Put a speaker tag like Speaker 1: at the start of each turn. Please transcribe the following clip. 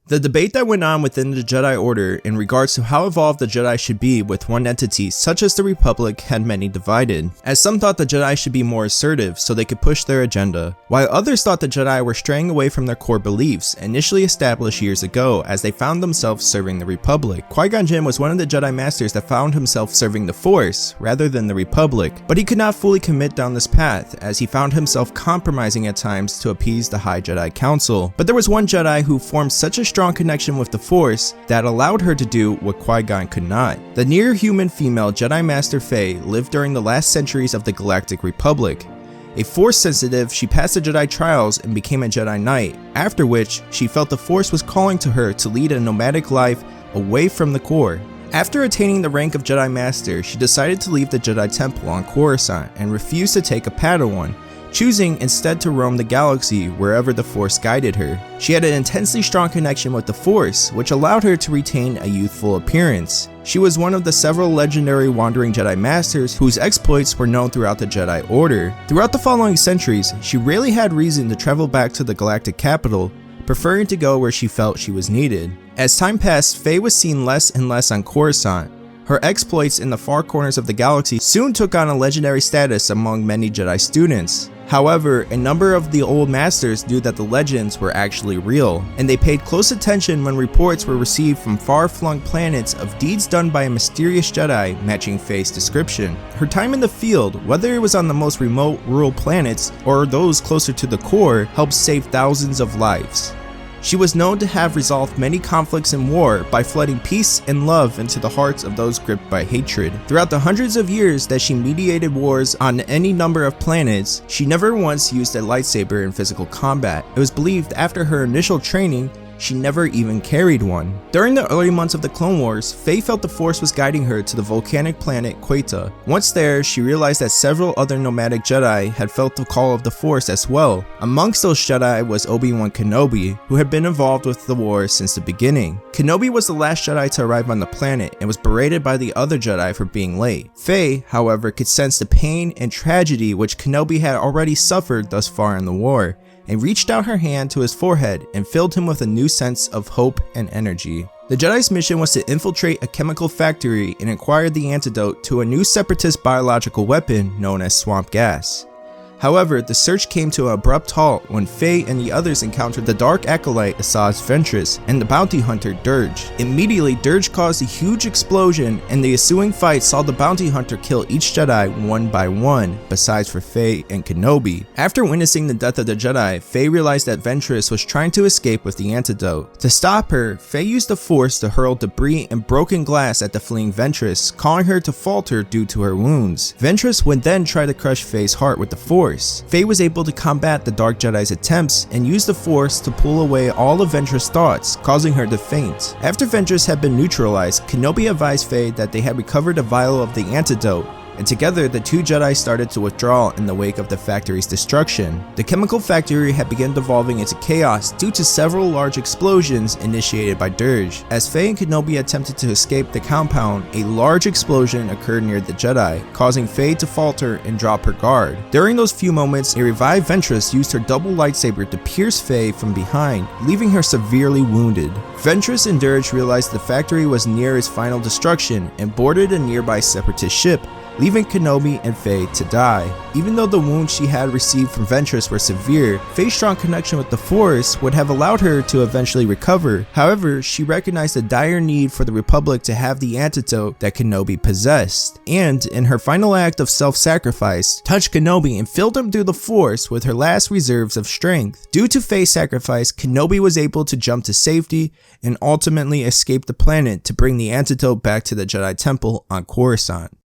Speaker 1: The debate that went on within the Jedi Order in regards to how evolved the Jedi should be with one entity such as the Republic had many divided, as some thought the Jedi should be more assertive so they could push their agenda, while others thought the Jedi were straying away from their core beliefs initially established years ago as they found themselves serving the Republic. Qui-Gon Jinn was one of the Jedi Masters that found himself serving the Force rather than the Republic, but he could not fully commit down this path as he found himself compromising at times to appease the High Jedi Council. But there was one Jedi who formed such a strong connection with the Force that allowed her to do what Qui-Gon could not. The near-human female Jedi Master Fay lived during the last centuries of the Galactic Republic. A Force sensitive, she passed the Jedi trials and became a Jedi Knight, after which she felt the Force was calling to her to lead a nomadic life away from the core. After attaining the rank of Jedi Master, she decided to leave the Jedi Temple on Coruscant and refused to take a Padawan, choosing instead to roam the galaxy wherever the Force guided her. She had an intensely strong connection with the Force, which allowed her to retain a youthful appearance. She was one of the several legendary wandering Jedi Masters whose exploits were known throughout the Jedi Order. Throughout the following centuries, she rarely had reason to travel back to the galactic capital, preferring to go where she felt she was needed. As time passed, Fay was seen less and less on Coruscant. Her exploits in the far corners of the galaxy soon took on a legendary status among many Jedi students. However, a number of the old masters knew that the legends were actually real, and they paid close attention when reports were received from far-flung planets of deeds done by a mysterious Jedi matching Fay's description. Her time in the field, whether it was on the most remote rural planets or those closer to the core, helped save thousands of lives. She was known to have resolved many conflicts and war by flooding peace and love into the hearts of those gripped by hatred. Throughout the hundreds of years that she mediated wars on any number of planets, she never once used a lightsaber in physical combat. It was believed after her initial training, she never even carried one. During the early months of the Clone Wars, Fay felt the Force was guiding her to the volcanic planet Queta. Once there, she realized that several other nomadic Jedi had felt the call of the Force as well. Amongst those Jedi was Obi-Wan Kenobi, who had been involved with the war since the beginning. Kenobi was the last Jedi to arrive on the planet and was berated by the other Jedi for being late. Fay, however, could sense the pain and tragedy which Kenobi had already suffered thus far in the war, and reached out her hand to his forehead and filled him with a new sense of hope and energy. The Jedi's mission was to infiltrate a chemical factory and acquire the antidote to a new separatist biological weapon known as swamp gas. However, the search came to an abrupt halt when Fay and the others encountered the dark acolyte Asajj Ventress and the bounty hunter Dirge. Immediately, Dirge caused a huge explosion, and the ensuing fight saw the bounty hunter kill each Jedi one by one, besides for Fay and Kenobi. After witnessing the death of the Jedi, Fay realized that Ventress was trying to escape with the antidote. To stop her, Fay used the Force to hurl debris and broken glass at the fleeing Ventress, causing her to falter due to her wounds. Ventress would then try to crush Fay's heart with the Force. Fay was able to combat the Dark Jedi's attempts and use the Force to pull away all of Ventress' thoughts, causing her to faint. After Ventress had been neutralized, Kenobi advised Fay that they had recovered a vial of the antidote, and together the two Jedi started to withdraw in the wake of the factory's destruction. The chemical factory had begun devolving into chaos due to several large explosions initiated by Dirge. As Fay and Kenobi attempted to escape the compound, a large explosion occurred near the Jedi, causing Fay to falter and drop her guard. During those few moments, a revived Ventress used her double lightsaber to pierce Fay from behind, leaving her severely wounded. Ventress and Dirge realized the factory was near its final destruction and boarded a nearby separatist ship, leaving Kenobi and Fay to die. Even though the wounds she had received from Ventress were severe, Fay's strong connection with the Force would have allowed her to eventually recover. However, she recognized the dire need for the Republic to have the antidote that Kenobi possessed, and in her final act of self-sacrifice, touched Kenobi and filled him through the Force with her last reserves of strength. Due to Fay's sacrifice, Kenobi was able to jump to safety and ultimately escape the planet to bring the antidote back to the Jedi Temple on Coruscant.